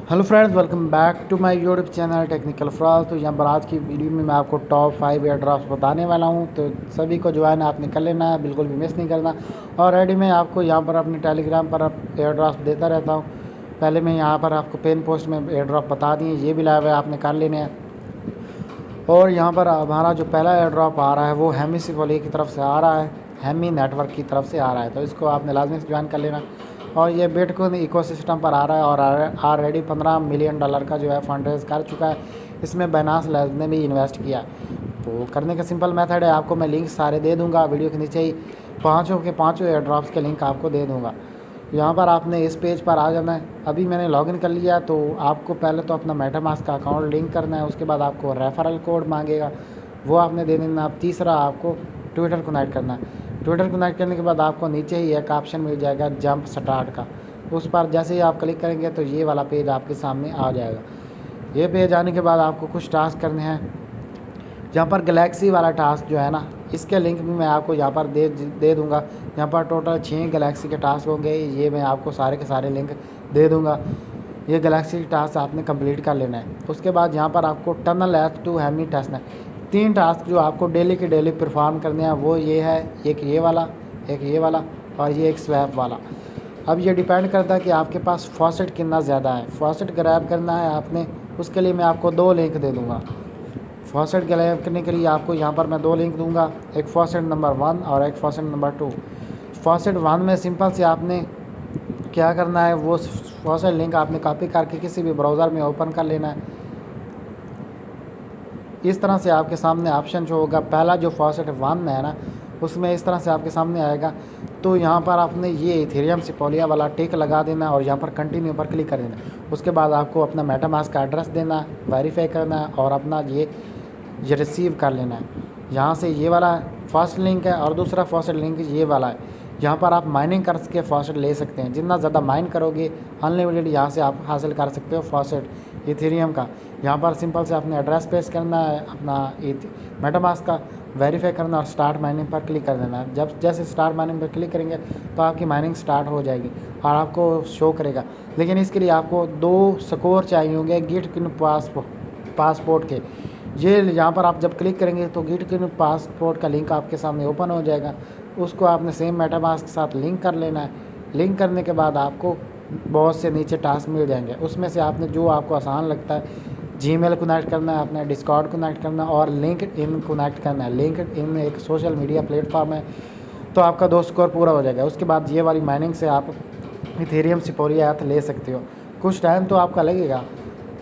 Hello friends, welcome back to my YouTube channel Technical Froz. तो यहाँ पर आज की वीडियो में मैं आपको टॉप 5 एयर ड्रॉप्स बताने वाला हूँ। तो सभी को जो है ना आपने कर लेना है, बिल्कुल भी मिस नहीं करना। ऑलरेडी मैं आपको यहाँ पर अपने टेलीग्राम पर एयर ड्रॉप्स देता रहता हूँ। पहले मैं यहाँ पर आपको पेन पोस्ट में एयर ड्रॉप बता दिए, ये भी लाइव है, आपने कर लेने हैं। और यहाँ पर हमारा जो पहला एयर ड्रॉप आ रहा है वो हेमी सिपोली की तरफ से आ रहा है, हेमी नेटवर्क की तरफ से आ रहा है। तो इसको आपने लाजमी से ज्वाइन कर लेना। और ये बिटकॉइन इकोसिस्टम पर आ रहा है और ऑलरेडी $15 मिलियन का जो है फंड रेज कर चुका है। इसमें बाइनेंस लैब्स ने भी इन्वेस्ट किया है। तो करने का सिंपल मेथड है, आपको मैं लिंक सारे दे दूंगा वीडियो के नीचे ही। पाँचों के पाँचों एयर ड्रॉप्स के लिंक आपको दे दूंगा। यहाँ पर आपने इस पेज पर आ जाना है। अभी मैंने लॉगिन कर लिया, तो आपको पहले तो अपना मेटामास्क का अकाउंट लिंक करना है। उसके बाद आपको रेफरल कोड मांगेगा, वो आपने दे देना। अब तीसरा आपको ट्विटर कनेक्ट करना है। ट्विटर कनेक्ट करने के बाद आपको नीचे ही एक ऑप्शन मिल जाएगा जंप स्टार्ट का। उस पर जैसे ही आप क्लिक करेंगे तो ये वाला पेज आपके सामने आ जाएगा। ये पेज आने के बाद आपको कुछ टास्क करने हैं। यहाँ पर गैलेक्सी वाला टास्क जो है ना, इसके लिंक भी मैं आपको यहाँ पर दे दूँगा। यहाँ पर टोटल 6 गैलेक्सी के टास्क होंगे, ये मैं आपको सारे के सारे लिंक दे दूँगा। ये गैलेक्सी टास्क आपने कंप्लीट कर लेना है। उसके बाद यहाँ पर आपको टनल एथ टू हेमी टेस्ट है। 3 टास्क जो आपको डेली के डेली परफॉर्म करने हैं वो ये है, एक ये वाला, एक ये वाला और ये एक स्वैप वाला। अब ये डिपेंड करता है कि आपके पास फॉसेट कितना ज़्यादा है। फॉसेट ग्रैब करना है आपने, उसके लिए मैं आपको 2 लिंक दे दूँगा। फॉसेट ग्रैब करने के लिए आपको यहाँ पर मैं 2 लिंक दूंगा, एक फॉसेट नंबर 1 और एक फॉसेट नंबर 2। फॉसेट 1 में सिंपल से आपने क्या करना है, वो फॉसेट लिंक आपने कॉपी करके किसी भी ब्राउज़र में ओपन कर लेना है। इस तरह से आपके सामने ऑप्शन जो होगा, पहला जो फॉसेट 1 में है ना, उसमें इस तरह से आपके सामने आएगा। तो यहाँ पर आपने ये इथेरियम सिपोलिया वाला टिक लगा देना और यहाँ पर कंटिन्यू पर क्लिक कर देना। उसके बाद आपको अपना मेटामास्क का एड्रेस देना, वेरीफाई करना है और अपना ये रिसीव कर लेना है। यहाँ से ये वाला फर्स्ट लिंक है और दूसरा फॉसेट लिंक ये वाला है। यहाँ पर आप माइनिंग कर के फॉसेट ले सकते हैं। जितना ज़्यादा माइन करोगे अनलिमिटेड यहाँ से आप हासिल कर सकते हो फॉसेट इथेरियम का। यहाँ पर सिंपल से अपने एड्रेस पेस्ट करना है, अपना मेटामास्क का वेरीफाई करना और स्टार्ट माइनिंग पर क्लिक कर देना है। जब जैसे स्टार्ट माइनिंग पर क्लिक करेंगे तो आपकी माइनिंग स्टार्ट हो जाएगी और आपको शो करेगा। लेकिन इसके लिए आपको 2 स्कोर चाहिए होंगे गिटकॉइन पासपोर्ट के। ये यहाँ पर आप जब क्लिक करेंगे तो गिटकॉइन पासपोर्ट का लिंक आपके सामने ओपन हो जाएगा। उसको आपने सेम मेटामास्क के साथ लिंक कर लेना है। लिंक करने के बाद आपको बहुत से नीचे टास्क मिल जाएंगे, उसमें से आपने जो आपको आसान लगता है, जीमेल कनेक्ट करना है, अपना डिस्कॉर्ड कनेक्ट करना है और लिंक्डइन कनेक्ट करना है। लिंक्डइन एक सोशल मीडिया प्लेटफॉर्म है, तो आपका 2 स्कोर पूरा हो जाएगा। उसके बाद ये वाली माइनिंग से आप इथेरियम सिपोलिया एथ ले सकते हो। कुछ टाइम तो आपका लगेगा।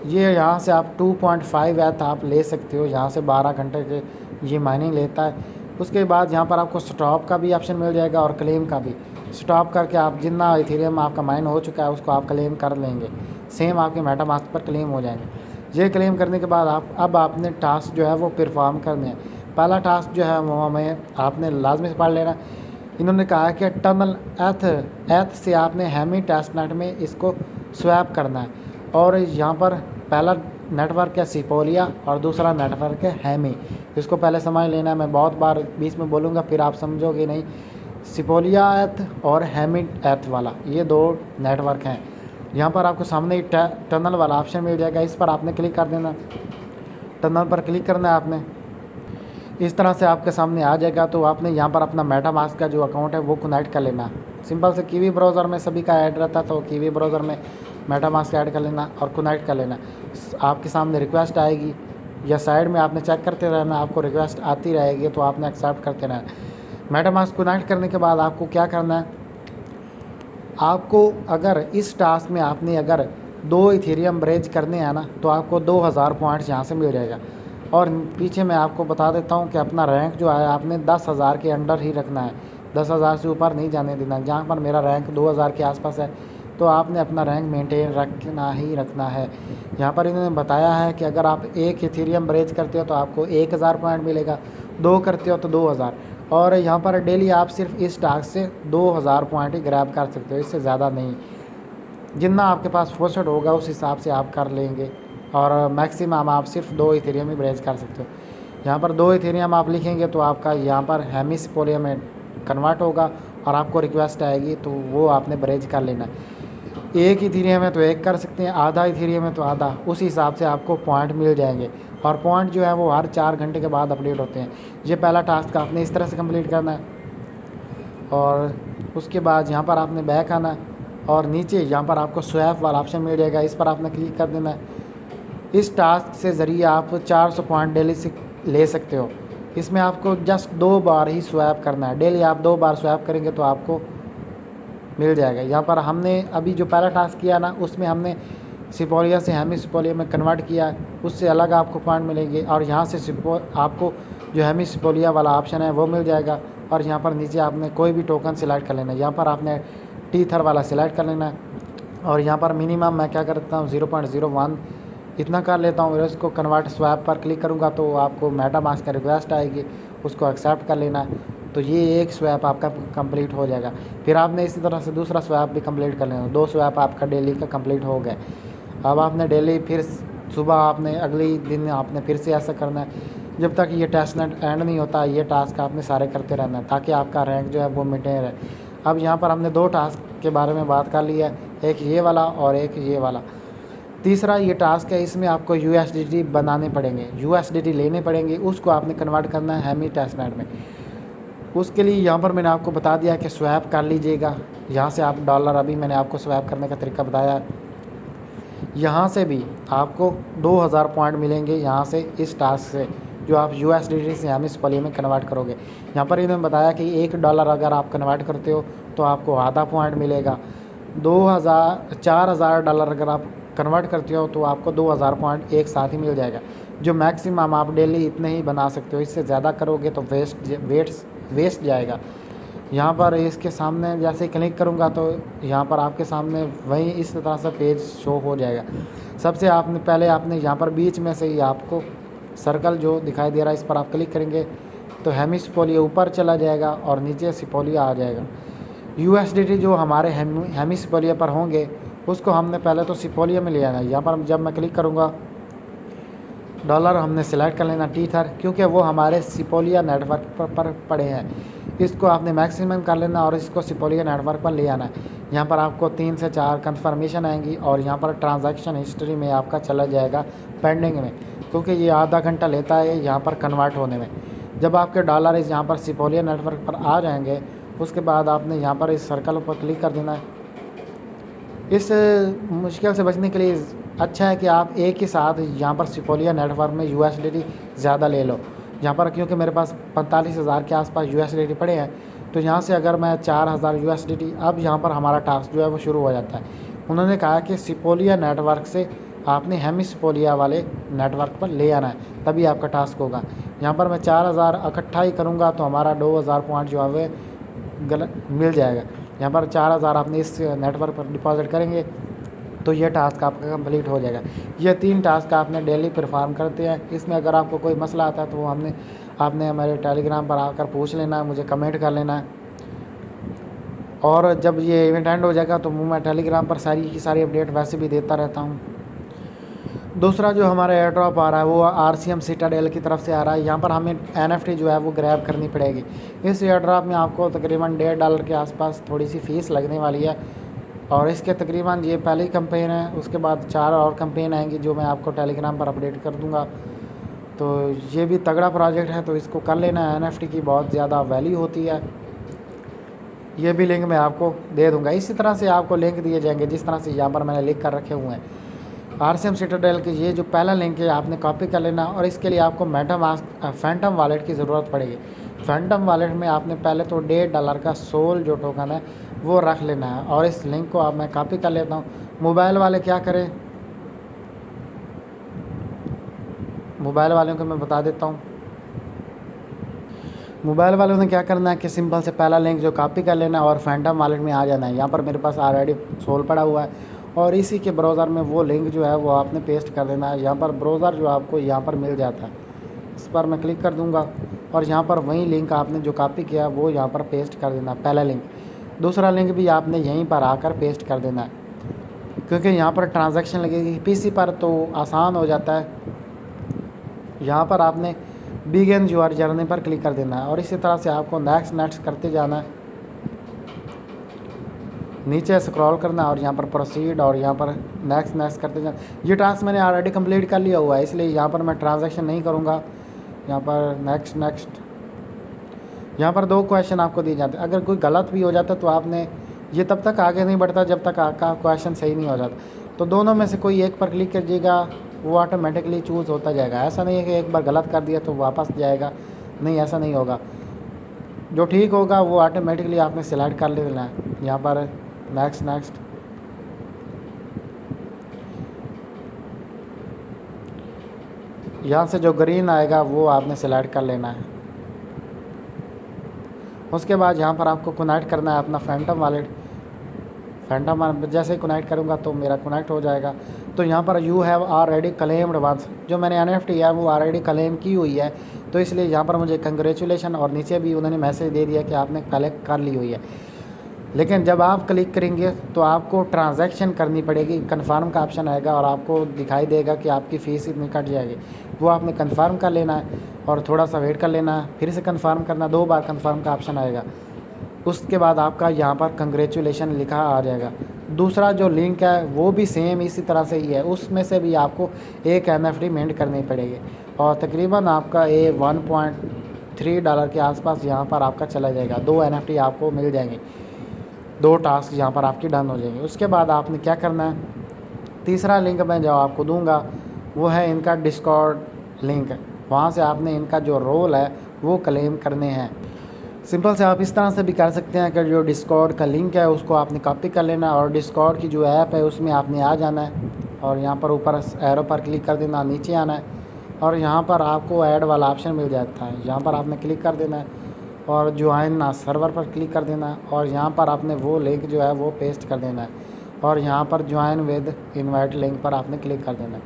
ये यहाँ से आप 2.5 एथ आप ले सकते हो। यहाँ से 12 घंटे के ये माइनिंग लेता है। उसके बाद यहाँ पर आपको स्टॉप का भी ऑप्शन मिल जाएगा और क्लेम का भी। स्टॉप करके आप जितना इथेरियम आपका माइन हो चुका है उसको आप क्लेम कर लेंगे, सेम आपके मेटामास्क पर क्लेम हो जाएंगे। ये क्लेम करने के बाद अब आपने टास्क जो है वो परफॉर्म करने हैं। पहला टास्क जो है वो हमें आपने लाजमी से पढ़ लेना। इन्होंने कहा है कि टनल एथ से आपने हेमी टेस्टनेट में इसको स्वैप करना है। और यहाँ पर पहला नेटवर्क है सिपोलिया और दूसरा नेटवर्क है हेमी। इसको पहले समझ लेना है, मैं बहुत बार बीच में बोलूँगा फिर आप समझोगे नहीं। सिपोलिया एथ और हेमी एथ वाला ये 2 नेटवर्क हैं। यहाँ पर आपको सामने टनल वाला ऑप्शन मिल जाएगा, इस पर आपने क्लिक कर देना। टनल पर क्लिक करना है आपने, इस तरह से आपके सामने आ जाएगा। तो आपने यहाँ पर अपना मेटामास्क का जो अकाउंट है वो कनेक्ट कर लेना। सिंपल से कीवी ब्राउज़र में सभी का ऐड रहता है, तो कीवी ब्राउज़र में मेटामास्क ऐड कर लेना और कनेक्ट कर लेना। आपके सामने रिक्वेस्ट आएगी या साइड में आपने चेक करते रहना, आपको रिक्वेस्ट आती रहेगी तो आपने एक्सेप्ट करते रहना। मेटामास्क कनेक्ट करने के बाद आपको क्या करना है, आपको अगर इस टास्क में आपने अगर 2 इथेरियम ब्रेज करने हैं ना, तो आपको 2000 पॉइंट्स यहाँ से मिल जाएगा। और पीछे मैं आपको बता देता हूँ कि अपना रैंक जो है आपने 10,000 के अंडर ही रखना है, 10,000 से ऊपर नहीं जाने देना। जहाँ पर मेरा रैंक 2000 के आसपास है, तो आपने अपना रैंक मेंटेन रखना है। यहाँ पर इन्होंने बताया है कि अगर आप 1 इथेरियम ब्रेज करते हो तो आपको 1000 पॉइंट मिलेगा, 2 करते हो तो 2000। और यहाँ पर डेली आप सिर्फ इस टास्क से 2000 पॉइंट ही ग्रैब कर सकते हो, इससे ज़्यादा नहीं। जितना आपके पास फॉसेट होगा उस हिसाब से आप कर लेंगे और मैक्सिमम आप सिर्फ 2 इथेरियम ही ब्रेज कर सकते हो। यहाँ पर 2 इथेरियम आप लिखेंगे तो आपका यहाँ पर हेमी सिपोलिया में कन्वर्ट होगा और आपको रिक्वेस्ट आएगी, तो वो आपने ब्रेज कर लेना है। एक इथेरियम है तो एक कर सकते हैं, आधा इथेरियम है तो आधा, उस हिसाब से आपको पॉइंट मिल जाएंगे। और पॉइंट जो है वो हर 4 घंटे के बाद अपडेट होते हैं। ये पहला टास्क आपने इस तरह से कंप्लीट करना है। और उसके बाद यहाँ पर आपने बैक आना है और नीचे यहाँ पर आपको स्वैप वाला ऑप्शन मिल जाएगा, इस पर आपने क्लिक कर देना है। इस टास्क से ज़रिए आप 400 पॉइंट डेली से ले सकते हो। इसमें आपको जस्ट 2 बार ही स्वैप करना है, डेली आप 2 बार स्वैप करेंगे तो आपको मिल जाएगा। यहाँ पर हमने अभी जो पहला टास्क किया ना, उसमें हमने सिपोलिया से हेमी सिपोलिया में कन्वर्ट किया, उससे अलग आपको पॉइंट मिलेंगे। और यहाँ से आपको जो हेमी सिपोलिया वाला ऑप्शन है वो मिल जाएगा। और यहाँ पर नीचे आपने कोई भी टोकन सिलेक्ट कर लेना है। यहाँ पर आपने टीथर वाला सिलेक्ट कर लेना है। और यहाँ पर मिनिमम मैं क्या करता हूँ 0.01 इतना कर लेता हूँ। इसको कन्वर्ट स्वैप पर क्लिक करूँगा तो आपको मेटामास्क का रिक्वेस्ट आएगी, उसको एक्सेप्ट कर लेना है। तो ये एक स्वैप आपका कंप्लीट हो जाएगा। फिर आपने इसी तरह से दूसरा स्वैप भी कंप्लीट कर लेना। 2 स्वैप आपका डेली का कंप्लीट हो गया। अब आपने डेली फिर सुबह आपने अगली दिन आपने फिर से ऐसा करना है जब तक ये टेस्ट नेट एंड नहीं होता। ये टास्क आपने सारे करते रहना है ताकि आपका रैंक जो है वो मेंटेन रहे। अब यहाँ पर हमने 2 टास्क के बारे में बात कर ली है, एक ये वाला और एक ये वाला। तीसरा ये टास्क है, इसमें आपको USDT बनाने पड़ेंगे, USDT लेने पड़ेंगे, उसको आपने कन्वर्ट करना है हेमी टेस्ट नेट में। उसके लिए यहाँ पर मैंने आपको बता दिया कि स्वैप कर लीजिएगा। यहाँ से आप डॉलर, अभी मैंने आपको स्वैप करने का तरीका बताया। यहाँ से भी आपको 2000 पॉइंट मिलेंगे यहाँ से, इस टास्क से, जो आप USDT से हेमी सिपोलिया में कन्वर्ट करोगे। यहाँ पर इन्होंने बताया कि $1 अगर आप कन्वर्ट करते हो तो आपको आधा पॉइंट मिलेगा। 4000 डॉलर अगर आप कन्वर्ट करते हो तो आपको 2000 पॉइंट एक साथ ही मिल जाएगा। जो मैक्सिमम आप डेली इतने ही बना सकते हो, इससे ज़्यादा करोगे तो वेस्ट जाएगा। यहाँ पर इसके सामने जैसे क्लिक करूँगा तो यहाँ पर आपके सामने वही इस तरह से पेज शो हो जाएगा। सबसे पहले आपने यहाँ पर बीच में से ही आपको सर्कल जो दिखाई दे रहा है इस पर आप क्लिक करेंगे तो हेमी सिपोलिया ऊपर चला जाएगा और नीचे सिपोलिया आ जाएगा। USDT जो हमारे हेमी सिपोलिया पर होंगे उसको हमने पहले तो सिपोलिया में ले आना है। यहाँ पर जब मैं क्लिक करूँगा डॉलर हमने सेलेक्ट कर लेना टीथर, क्योंकि वो हमारे सिपोलिया नेटवर्क पर पड़े हैं। इसको आपने मैक्सिमम कर लेना और इसको सिपोलिया नेटवर्क पर ले आना है। यहाँ पर आपको 3 से 4 कन्फर्मेशन आएंगी और यहाँ पर ट्रांजैक्शन हिस्ट्री में आपका चला जाएगा पेंडिंग में, क्योंकि ये आधा घंटा लेता है यहाँ पर कन्वर्ट होने में। जब आपके डॉलर इस यहाँ पर सिपोलिया नेटवर्क पर आ जाएंगे उसके बाद आपने यहाँ पर इस सर्कल पर क्लिक कर देना है। इस मुश्किल से बचने के लिए अच्छा है कि आप एक ही साथ यहाँ पर सिपोलिया नेटवर्क में USDT ज़्यादा ले लो। यहाँ पर क्योंकि मेरे पास 45,000 के आसपास USDT पड़े हैं, तो यहाँ से अगर मैं 4000 USDT, अब यहाँ पर हमारा टास्क जो है वो शुरू हो जाता है। उन्होंने कहा कि सिपोलिया नेटवर्क से आपने हेमी सिपोलिया वाले नेटवर्क पर ले आना है, तभी आपका टास्क होगा। यहाँ पर मैं 4000 इकट्ठा ही करूँगा तो हमारा 2000 पॉइंट जो है वो मिल जाएगा। यहाँ पर 4000 आपने इस नेटवर्क पर डिपॉजिट करेंगे तो ये टास्क आपका कंप्लीट हो जाएगा। ये 3 टास्क आपने डेली परफॉर्म करते हैं। इसमें अगर आपको कोई मसला आता है तो वो आपने हमारे टेलीग्राम पर आकर पूछ लेना है, मुझे कमेंट कर लेना है। और जब ये इवेंट एंड हो जाएगा तो मैं टेलीग्राम पर सारी की सारी अपडेट वैसे भी देता रहता हूँ। दूसरा जो हमारा एयर ड्रॉप आ रहा है वो RCM सिटाडेल की तरफ से आ रहा है। यहाँ पर हमें NFT जो है वो ग्रैब करनी पड़ेगी। इस एयर ड्रॉप में आपको तकरीबन $1.5 के आसपास थोड़ी सी फ़ीस लगने वाली है। और इसके तकरीबन ये पहली कैंपेन है, उसके बाद 4 और कैंपेन आएंगी जो मैं आपको टेलीग्राम पर अपडेट कर दूँगा। तो ये भी तगड़ा प्रोजेक्ट है, तो इसको कर लेना। NFT की बहुत ज़्यादा वैल्यू होती है। ये भी लिंक मैं आपको दे दूँगा। इसी तरह से आपको लिंक दिए जाएंगे जिस तरह से यहाँ पर मैंने लिख कर रखे हुए हैं। RCM सिटाडेल के ये जो पहला लिंक है आपने कॉपी कर लेना और इसके लिए आपको मेटामास्क फैंटम वॉलेट की ज़रूरत पड़ेगी। फैंटम वॉलेट में आपने पहले तो $1.5 का सोल जो टोकन है वो रख लेना है। और इस लिंक को मैं कॉपी कर लेता हूँ। मोबाइल वाले क्या करें, मोबाइल वालों को मैं बता देता हूँ। मोबाइल वालों ने क्या करना है कि सिंपल से पहला लिंक जो कॉपी कर लेना है और फैंटम वॉलेट में आ जाना है। यहाँ पर मेरे पास ऑलरेडी सोल पड़ा हुआ है और इसी के ब्राउज़र में वो लिंक जो है वो आपने पेस्ट कर देना है। यहाँ पर ब्राउज़र जो आपको यहाँ पर मिल जाता है, इस पर मैं क्लिक कर दूँगा और यहाँ पर वही लिंक आपने जो कॉपी किया वो यहाँ पर पेस्ट कर देना पहला लिंक। दूसरा लिंक भी आपने यहीं पर आकर पेस्ट कर देना है, क्योंकि यहाँ पर ट्रांजैक्शन लगेगी। PC पर तो आसान हो जाता है। यहाँ पर आपने बिगिन योर जर्नी पर क्लिक कर देना है और इसी तरह से आपको नेक्स्ट करते जाना है। नीचे स्क्रॉल करना और यहाँ पर प्रोसीड और यहाँ पर नेक्स्ट नेक्स्ट करते जाना। ये टास्क मैंने ऑलरेडी कंप्लीट कर लिया हुआ है, इसलिए यहाँ पर मैं ट्रांजैक्शन नहीं करूँगा। यहाँ पर नेक्स्ट नेक्स्ट, यहाँ पर 2 क्वेश्चन आपको दिए जाते हैं। अगर कोई गलत भी हो जाता तो आपने ये तब तक आगे नहीं बढ़ता जब तक आपका क्वेश्चन सही नहीं हो जाता। तो दोनों में से कोई एक पर क्लिक कीजिएगा, वो ऑटोमेटिकली चूज़ होता जाएगा। ऐसा नहीं है कि एक बार गलत कर दिया तो वापस जाएगा, नहीं, ऐसा नहीं होगा। जो ठीक होगा वो ऑटोमेटिकली आपने सिलेक्ट कर लेना है। यहाँ पर नेक्स्ट नेक्स्ट, यहाँ से जो ग्रीन आएगा वो आपने सिलेक्ट कर लेना है। उसके बाद यहाँ पर आपको कनेक्ट करना है अपना फैंटम वॉलेट। फैंटम जैसे ही कनेक्ट करूँगा तो मेरा कनेक्ट हो जाएगा। तो यहाँ पर you have already claimed once, जो मैंने NFT है वो ऑलरेडी क्लेम की हुई है, तो इसलिए यहाँ पर मुझे कंग्रेचुलेशन और नीचे भी उन्होंने मैसेज दे दिया कि आपने कलेक्ट कर ली हुई है। लेकिन जब आप क्लिक करेंगे तो आपको ट्रांजैक्शन करनी पड़ेगी, कन्फर्म का ऑप्शन आएगा और आपको दिखाई देगा कि आपकी फ़ीस इतनी कट जाएगी। वो आपने कन्फर्म कर लेना है और थोड़ा सा वेट कर लेना है, फिर से कन्फर्म करना, 2 बार कन्फर्म का ऑप्शन आएगा। उसके बाद आपका यहाँ पर कंग्रेचुलेशन लिखा आ जाएगा। दूसरा जो लिंक है वो भी सेम इसी तरह से ही है, उसमें से भी आपको एक NFT मिंट करनी पड़ेगी और तकरीबन आपका $1.3 के आसपास यहाँ पर आपका चला जाएगा। 2 NFT आपको मिल जाएंगे, 2 टास्क यहाँ पर आपकी डन हो जाएंगे। उसके बाद आपने क्या करना है, तीसरा लिंक मैं जो आपको दूंगा वो है इनका डिस्कॉर्ड लिंक। वहाँ से आपने इनका जो रोल है वो क्लेम करने हैं। सिंपल से आप इस तरह से भी कर सकते हैं कि जो डिस्कॉर्ड का लिंक है उसको आपने कॉपी कर लेना और डिस्कॉर्ड की जो ऐप है उसमें आपने आ जाना है और यहाँ पर ऊपर एरो पर क्लिक कर देना, नीचे आना है और यहाँ पर आपको ऐड वाला ऑप्शन मिल जाता है। यहाँ पर आपने क्लिक कर देना है और ज्वाइन सर्वर पर क्लिक कर देना है और यहाँ पर आपने वो लिंक जो है वो पेस्ट कर देना है और यहाँ पर ज्वाइन विद इनवाइट लिंक पर आपने क्लिक कर देना है।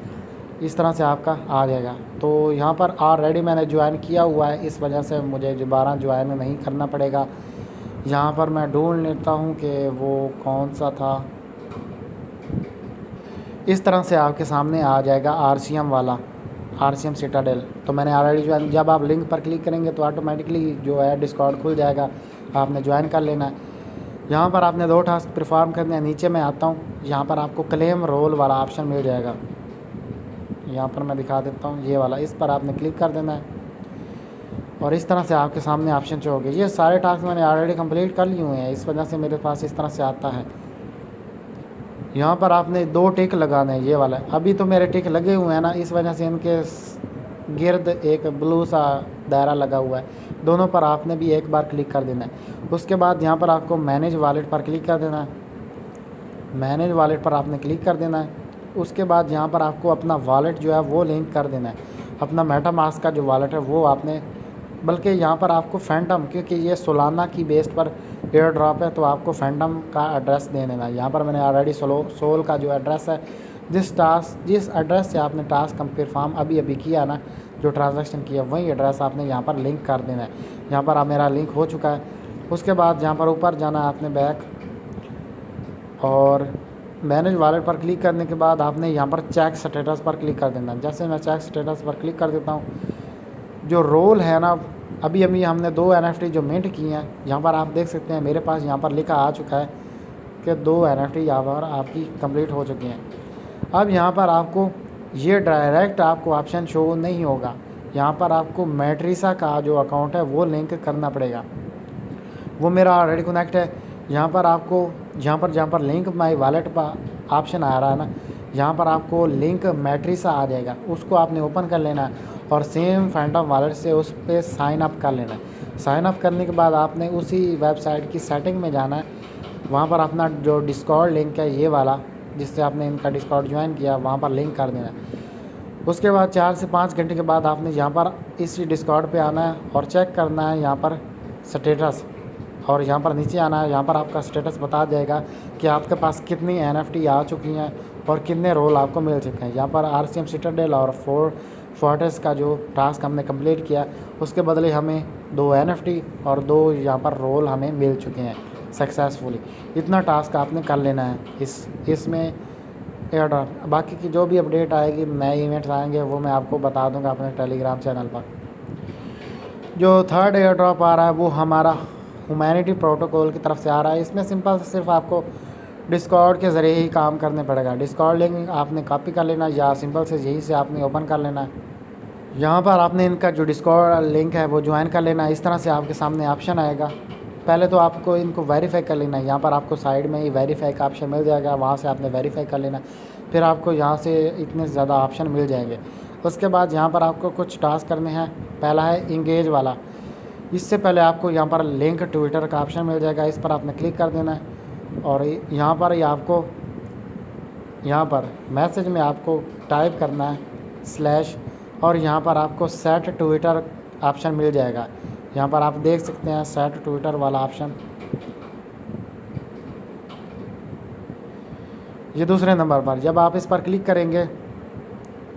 इस तरह से आपका आ जाएगा। तो यहाँ पर ऑलरेडी मैंने ज्वाइन किया हुआ है, इस वजह से मुझे दोबारा ज्वाइन नहीं करना पड़ेगा। यहाँ पर मैं ढूंढ लेता हूँ कि वो कौन सा था। इस तरह से आपके सामने आ जाएगा RCM वाला, RCM सिटाडेल। तो मैंने ऑलरेडी ज्वाइन, जब आप लिंक पर क्लिक करेंगे तो ऑटोमेटिकली जो है डिस्कॉर्ड खुल जाएगा, आपने ज्वाइन कर लेना है। यहाँ पर आपने 2 टास्क परफॉर्म करने हैं। नीचे मैं आता हूँ, यहाँ पर आपको क्लेम रोल वाला ऑप्शन मिल जाएगा। यहाँ पर मैं दिखा देता हूँ, ये वाला, इस पर आपने क्लिक कर देना है और इस तरह से आपके सामने ऑप्शन शो होंगे। ये सारे टास्क मैंने ऑलरेडी कंप्लीट कर लिए हुए हैं, इस वजह से मेरे पास इस तरह से आता है। यहाँ पर आपने 2 टिक लगाने हैं, ये वाला। अभी तो मेरे टिक लगे हुए हैं ना, इस वजह से इनके गिर्द एक ब्लू सा दायरा लगा हुआ है, दोनों पर आपने भी एक बार क्लिक कर देना है। उसके बाद यहाँ पर आपको मैनेज वॉलेट पर क्लिक कर देना है। मैनेज वॉलेट पर आपने क्लिक कर देना है। उसके बाद यहाँ पर आपको अपना वॉलेट जो है वो लिंक कर देना है, अपना मेटामास्क का जो वॉलेट है वो आपने, बल्कि यहाँ पर आपको फैंटम, क्योंकि ये सोलाना की बेस पर एयर ड्रॉप है तो आपको फैंटम का एड्रेस दे देना है। यहाँ पर मैंने ऑलरेडी सोल का जो एड्रेस है, जिस एड्रेस से आपने टास्क परफॉर्म अभी किया ना, जो ट्रांजैक्शन किया, वही एड्रेस आपने यहाँ पर लिंक कर देना है। यहाँ पर आप मेरा लिंक हो चुका है। उसके बाद यहाँ पर ऊपर जाना है आपने बैक और मैनेज वॉलेट पर क्लिक करने के बाद आपने यहाँ पर चेक स्टेटस पर क्लिक कर देना। जैसे मैं चेक स्टेटस पर क्लिक कर देता हूँ, जो रोल है ना, अभी हमने 2 NFT जो मिंट किए हैं, यहाँ पर आप देख सकते हैं मेरे पास यहाँ पर लिखा आ चुका है कि 2 NFT यहाँ पर आपकी कंप्लीट हो चुकी हैं। अब यहाँ पर आपको ये डायरेक्ट आपको ऑप्शन शो नहीं होगा, यहाँ पर आपको मैट्रिसा का जो अकाउंट है वो लिंक करना पड़ेगा। वो मेरा ऑलरेडी कनेक्ट है। यहाँ पर आपको जहाँ पर लिंक माई वॉलेट पर ऑप्शन आ रहा है ना, यहाँ पर आपको लिंक मैट्रिसा आ जाएगा, उसको आपने ओपन कर लेना है और सेम फैंटम वॉलेट से उस पर साइन अप कर लेना है। साइन अप करने के बाद आपने उसी वेबसाइट की सेटिंग में जाना है, वहाँ पर अपना जो डिस्कॉर्ड लिंक है ये वाला, जिससे आपने इनका डिस्कॉर्ड ज्वाइन किया, वहाँ पर लिंक कर देना है। उसके बाद 4 से 5 घंटे के बाद आपने यहाँ पर इसी डिस्कॉर्ड पे आना है और चेक करना है यहाँ पर स्टेटस, और यहाँ पर नीचे आना है। यहाँ पर आपका स्टेटस बता जाएगा कि आपके पास कितनी NFT आ चुकी हैं और कितने रोल आपको मिल चुके हैं। यहाँ पर RCM सिटाडेल और फोर्ट्रेस का जो टास्क हमने कंप्लीट किया, उसके बदले हमें 2 NFT और 2 यहाँ पर रोल हमें मिल चुके हैं सक्सेसफुली। इतना टास्क आपने कर लेना है इसमें एयर ड्रॉप। बाकी की जो भी अपडेट आएगी, नए इवेंट्स आएंगे, वो मैं आपको बता दूंगा अपने टेलीग्राम चैनल पर। जो 3rd एयर ड्रॉप आ रहा है वो हमारा ह्यूमैनिटी प्रोटोकॉल की तरफ से आ रहा है। इसमें सिंपल सिर्फ आपको डिस्कॉर्ड के ज़रिए ही काम करने पड़ेगा। डिस्कॉर्ड लिंक आपने कॉपी कर लेना या सिंपल से यहीं से आपने ओपन कर लेना है। यहाँ पर आपने इनका जो डिस्कॉर्ड लिंक है वो ज्वाइन कर लेना है। इस तरह से आपके सामने ऑप्शन आएगा। पहले तो आपको इनको वेरीफाई कर लेना है। यहाँ पर आपको साइड में ही वेरीफाई का ऑप्शन मिल जाएगा, वहाँ से आपने वेरीफाई कर लेना। फिर आपको यहाँ से इतने ज़्यादा ऑप्शन मिल जाएंगे। उसके बाद यहाँ पर आपको कुछ टास्क करने हैं। पहला है इंगेज वाला। इससे पहले आपको यहाँ पर लिंक ट्विटर का ऑप्शन मिल जाएगा, इस पर आपने क्लिक कर देना है। और यहाँ पर ही आपको यहाँ पर मैसेज में आपको टाइप करना है स्लैश, और यहाँ पर आपको सेट ट्विटर ऑप्शन मिल जाएगा। यहाँ पर आप देख सकते हैं सेट ट्विटर वाला ऑप्शन, ये दूसरे नंबर पर। जब आप इस पर क्लिक करेंगे,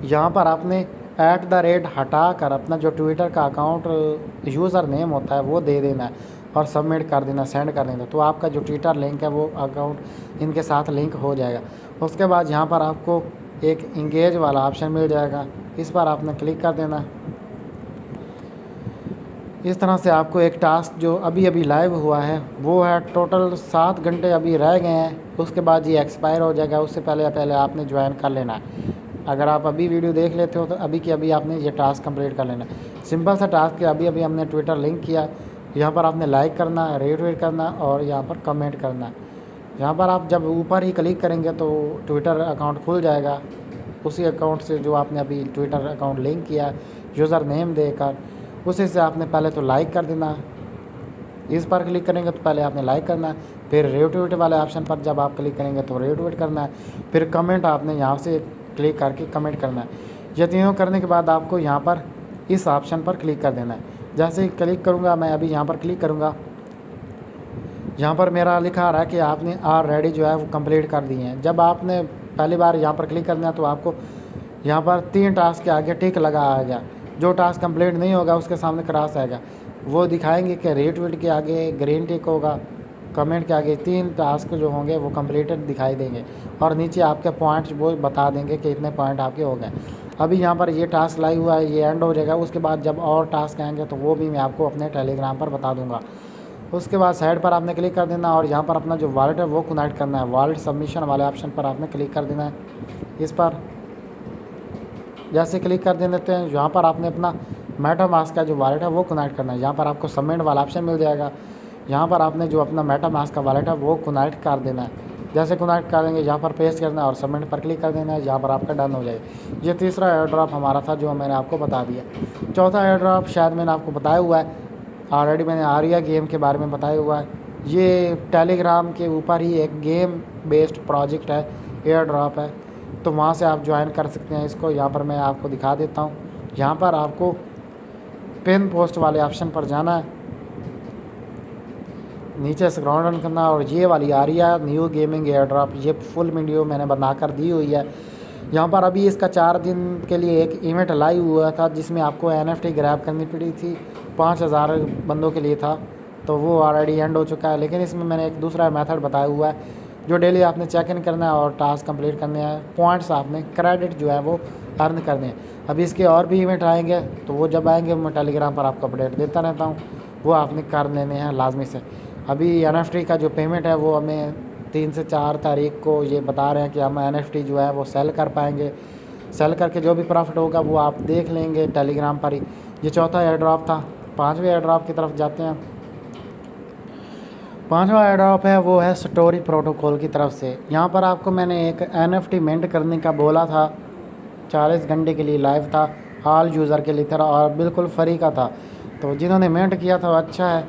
यहाँ पर आपने @ हटा कर अपना जो ट्विटर का अकाउंट यूज़र नेम होता है वो दे देना है और सबमिट कर देना, सेंड कर देना। तो आपका जो ट्विटर लिंक है वो अकाउंट इनके साथ लिंक हो जाएगा। उसके बाद यहाँ पर आपको एक इंगेज वाला ऑप्शन मिल जाएगा, इस पर आपने क्लिक कर देना। इस तरह से आपको एक टास्क जो अभी अभी लाइव हुआ है वो है, टोटल 7 घंटे अभी रह गए हैं, उसके बाद ये एक्सपायर हो जाएगा। उससे पहले आपने ज्वाइन कर लेना है। अगर आप अभी वीडियो देख लेते हो तो अभी के अभी आपने ये टास्क कंप्लीट कर लेना है। सिंपल सा टास्क है, अभी अभी हमने ट्विटर लिंक किया। यहाँ पर आपने लाइक करना, रेट करना और यहाँ पर कमेंट करना। यहाँ पर आप जब ऊपर ही क्लिक करेंगे तो ट्विटर अकाउंट खुल जाएगा, उसी अकाउंट से जो आपने अभी ट्विटर अकाउंट लिंक किया यूज़र नेम देकर, उसी से आपने पहले तो लाइक कर देना। इस पर क्लिक करेंगे तो पहले आपने लाइक करना है, फिर रेट वाले ऑप्शन पर जब आप क्लिक करेंगे तो रेट करना है, फिर कमेंट आपने यहाँ से क्लिक करके कमेंट करना है। ये तीनों करने के बाद आपको यहाँ पर इस ऑप्शन पर क्लिक कर देना है। जैसे ही क्लिक करूँगा, मैं अभी यहाँ पर क्लिक करूँगा, यहाँ पर मेरा लिखा आ रहा है कि आपने ऑलरेडी जो है वो कंप्लीट कर दिए हैं। जब आपने पहली बार यहाँ पर क्लिक करना है तो आपको यहाँ पर 3 टास्क के आगे टिक लगा आएगा। जो टास्क कंप्लीट नहीं होगा उसके सामने क्रॉस आएगा, वो दिखाएंगे कि रेट के आगे ग्रीन टिक होगा, कमेंट के आगे 3 टास्क जो होंगे वो कंप्लीटेड दिखाई देंगे, और नीचे आपके पॉइंट्स वो बता देंगे कि इतने पॉइंट आपके हो गए। अभी यहाँ पर ये टास्क लाइव हुआ है, ये एंड हो जाएगा। उसके बाद जब और टास्क आएंगे तो वो भी मैं आपको अपने टेलीग्राम पर बता दूँगा। उसके बाद साइड पर आपने क्लिक कर देना और यहाँ पर अपना जो वॉलेट है वो कनेक्ट करना है। वॉलेट सबमिशन वाले ऑप्शन पर आपने क्लिक कर देना है। इस पर जैसे क्लिक कर देते हैं, यहाँ पर आपने अपना मेटामास्क का जो वॉलेट है वो कनेक्ट करना है। यहाँ पर आपको सबमिट वाला ऑप्शन मिल जाएगा, यहाँ पर आपने जो अपना मेटामास्क का वॉलेट है वो कनेक्ट कर देना है। जैसे कनेक्ट कर देंगे, यहाँ पर पेस्ट करना है और सबमिट पर क्लिक कर देना है, यहाँ पर आपका डन हो जाएगा। ये तीसरा एयर ड्रॉप हमारा था जो मैंने आपको बता दिया। चौथा एयर ड्रॉप शायद मैंने आपको बताया हुआ है ऑलरेडी, मैंने आर्या गेम के बारे में बताया हुआ है। ये टेलीग्राम के ऊपर ही एक गेम बेस्ड प्रोजेक्ट है, एयर ड्रॉप है, तो वहाँ से आप ज्वाइन कर सकते हैं इसको। यहाँ पर मैं आपको दिखा देता हूँ। यहाँ पर आपको पिन पोस्ट वाले ऑप्शन पर जाना है, नीचे स्क्रॉल डाउन करना, और ये वाली Arya new gaming air drop, ये फुल वीडियो मैंने बनाकर दी हुई है। यहाँ पर अभी इसका 4 दिन के लिए एक इवेंट लाइव हुआ था जिसमें आपको NFT ग्रैब करनी पड़ी थी, 5000 बंदों के लिए था, तो वो ऑलरेडी एंड हो चुका है। लेकिन इसमें मैंने एक दूसरा मेथड बताया हुआ है जो डेली आपने चेक इन करना है और टास्क कंप्लीट करने हैं, पॉइंट्स आपने क्रेडिट जो है वो अर्न करने हैं। अभी इसके और भी इवेंट आएंगे, तो वो जब आएंगे मैं टेलीग्राम पर आपको अपडेट देता रहता हूँ, वो आपने कर लेने हैं लाजमी से। अभी NFT का जो पेमेंट है वो हमें 3 से 4 तारीख को ये बता रहे हैं कि हम NFT जो है वो सेल कर पाएंगे। सेल करके जो भी प्रॉफिट होगा वो आप देख लेंगे टेलीग्राम पर ही। ये चौथा एयर ड्रॉप था। 5वें एयर ड्रॉप की तरफ जाते हैं। 5वां एयर ड्रॉप है वो है स्टोरी प्रोटोकॉल की तरफ से। यहाँ पर आपको मैंने एक NFT मिंट करने का बोला था, 40 घंटे के लिए लाइव था, ऑल यूज़र के लिए था और बिल्कुल फ्री का था। तो जिन्होंने मिंट किया था अच्छा है,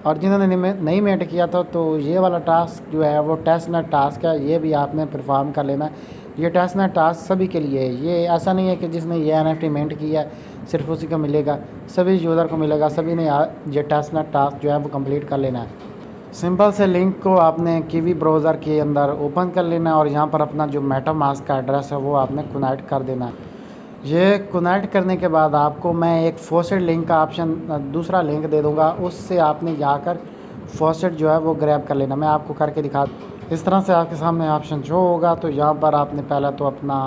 और जिन्होंने नहीं मिंट किया था तो ये वाला टास्क जो है वो टेस्ट नेट टास्क है, ये भी आपने परफॉर्म कर लेना है। ये टेस्ट नेट टास्क सभी के लिए है, ये ऐसा नहीं है कि जिसने ये NFT मिंट किया है सिर्फ उसी को मिलेगा, सभी यूज़र को मिलेगा। सभी ने ये टेस्ट नेट टास्क जो है वो कंप्लीट कर लेना है। सिंपल से लिंक को आपने कीवी ब्राउज़र के अंदर ओपन कर लेना है और यहाँ पर अपना जो मेटामास्क का एड्रेस है वो आपने कनेक्ट कर देना है। ये कनेक्ट करने के बाद आपको मैं एक फॉसेट लिंक का ऑप्शन दूसरा लिंक दे दूँगा, उससे आपने जाकर फॉसेट जो है वो ग्रैब कर लेना। मैं आपको करके दिखा, इस तरह से आपके सामने ऑप्शन शो होगा। तो यहाँ पर आपने पहले तो अपना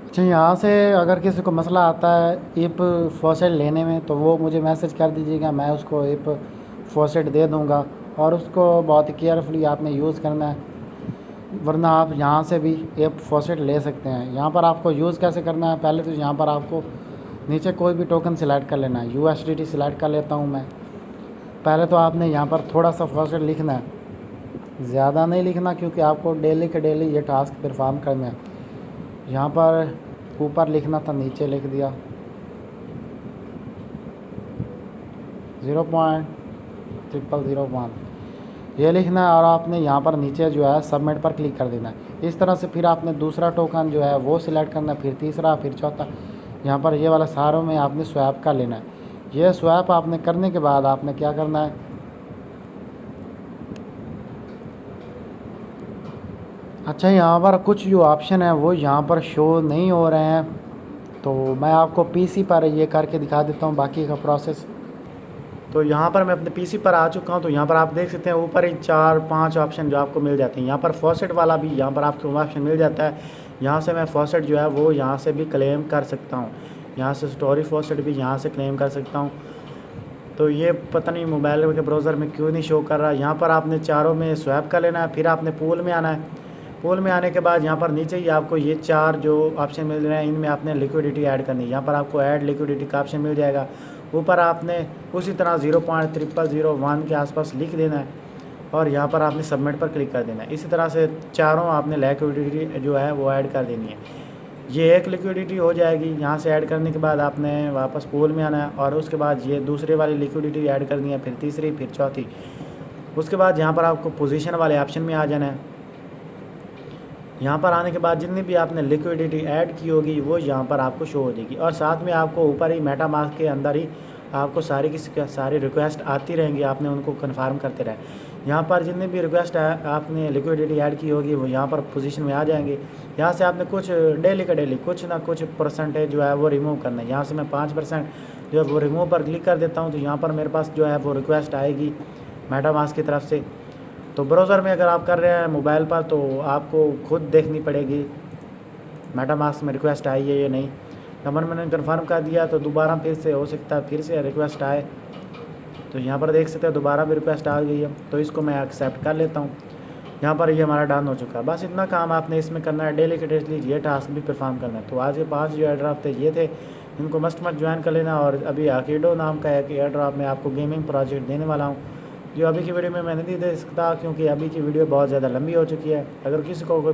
अच्छा, यहाँ से अगर किसी को मसला आता है इप फॉसेट लेने में तो वो मुझे मैसेज कर दीजिएगा, मैं उसको इप फॉसेट दे दूँगा। और उसको बहुत ही केयरफुली आपने यूज़ करना है, वरना आप यहाँ से भी एक फॉसेट ले सकते हैं। यहाँ पर आपको यूज़ कैसे करना है, पहले तो यहाँ पर आपको नीचे कोई भी टोकन सिलेक्ट कर लेना है। USDT सिलेक्ट कर लेता हूँ मैं। पहले तो आपने यहाँ पर थोड़ा सा फॉसेट लिखना है, ज़्यादा नहीं लिखना, क्योंकि आपको डेली के डेली ये टास्क परफॉर्म करना है। यहाँ पर ऊपर लिखना था, नीचे लिख दिया 0.0001 ये लिखना है, और आपने यहाँ पर नीचे जो है सबमिट पर क्लिक कर देना है। इस तरह से फिर आपने दूसरा टोकन जो है वो सिलेक्ट करना है, फिर तीसरा, फिर चौथा। यहाँ पर ये वाला सारों में आपने स्वैप कर लेना है। ये स्वैप आपने करने के बाद आपने क्या करना है, अच्छा यहाँ पर कुछ जो ऑप्शन है वो यहाँ पर शो नहीं हो रहे हैं, तो मैं आपको PC पर ये करके दिखा देता हूँ बाकी का प्रोसेस। तो यहाँ पर मैं अपने PC पर आ चुका हूँ। तो यहाँ पर आप देख सकते हैं ऊपर ही 4-5 ऑप्शन जो आपको मिल जाते हैं। यहाँ पर फॉसेट वाला भी यहाँ पर आपको ऑप्शन मिल जाता है। यहाँ से मैं फॉसेट जो है वो यहाँ से भी क्लेम कर सकता हूँ। यहाँ से स्टोरी फॉसेट भी यहाँ से क्लेम कर सकता हूँ। तो ये पता नहीं मोबाइल के ब्राउज़र में क्यों नहीं शो कर रहा। यहाँ पर आपने चारों में स्वैप कर लेना है, फिर आपने पूल में आना है। पूल में आने के बाद यहाँ पर नीचे ही आपको ये 4 जो ऑप्शन मिल रहे हैं, इनमें आपने लिक्विडिटी ऐड करनी है। यहाँ पर आपको ऐड लिक्विडिटी का ऑप्शन मिल जाएगा। ऊपर आपने उसी तरह 0.0001 के आसपास लिख देना है, और यहाँ पर आपने सबमिट पर क्लिक कर देना है। इसी तरह से चारों आपने लिक्विडिटी जो है वो ऐड कर देनी है। ये एक लिक्विडिटी हो जाएगी। यहाँ से ऐड करने के बाद आपने वापस पूल में आना है, और उसके बाद ये दूसरे वाली लिक्विडिटी ऐड करनी है, फिर तीसरी, फिर चौथी। उसके बाद यहाँ पर आपको पोजीशन वाले ऑप्शन में आ जाना है। यहाँ पर आने के बाद जितनी भी आपने लिक्विडिटी ऐड की होगी वो यहाँ पर आपको शो हो जाएगी, और साथ में आपको ऊपर ही मेटामास्क के अंदर ही आपको सारी की सारी रिक्वेस्ट आती रहेंगी, आपने उनको कन्फर्म करते रहे। यहाँ पर जितनी भी रिक्वेस्ट आपने लिक्विडिटी ऐड की होगी वो यहाँ पर पोजीशन में आ जाएंगे। यहाँ से आपने कुछ डेली का डेली कुछ ना कुछ परसेंटेज जो है वो रिमूव करना है। यहाँ से मैं 5% जो है वो रिमूव पर क्लिक कर देता हूँ। तो यहाँ पर मेरे पास जो है वो रिक्वेस्ट आएगी मेटामास्क की तरफ से। तो ब्राउज़र में अगर आप कर रहे हैं मोबाइल पर तो आपको खुद देखनी पड़ेगी मेटामास्क में रिक्वेस्ट आई है या नहीं। नंबर मैंने कन्फर्म कर दिया, तो दोबारा फिर से हो सकता है फिर से रिक्वेस्ट आए। तो यहाँ पर देख सकते हैं दोबारा भी रिक्वेस्ट आ गई है, तो इसको मैं एक्सेप्ट कर लेता हूँ। यहाँ पर ये हमारा डन हो चुका है। बस इतना काम आपने इसमें करना है, डेली के डेली ये टास्क भी परफॉर्म करना है। तो आज के 5 जो एयर ड्रॉप थे ये थे, इनको मस्ट ज्वाइन कर लेना। और अभी आर्किडो नाम का एक एयर ड्रॉप में आपको गेमिंग प्रोजेक्ट देने वाला हूँ, जो अभी की वीडियो में मैं नहीं दे सकता, क्योंकि अभी की वीडियो बहुत ज़्यादा लंबी हो चुकी है। अगर किसी को कोई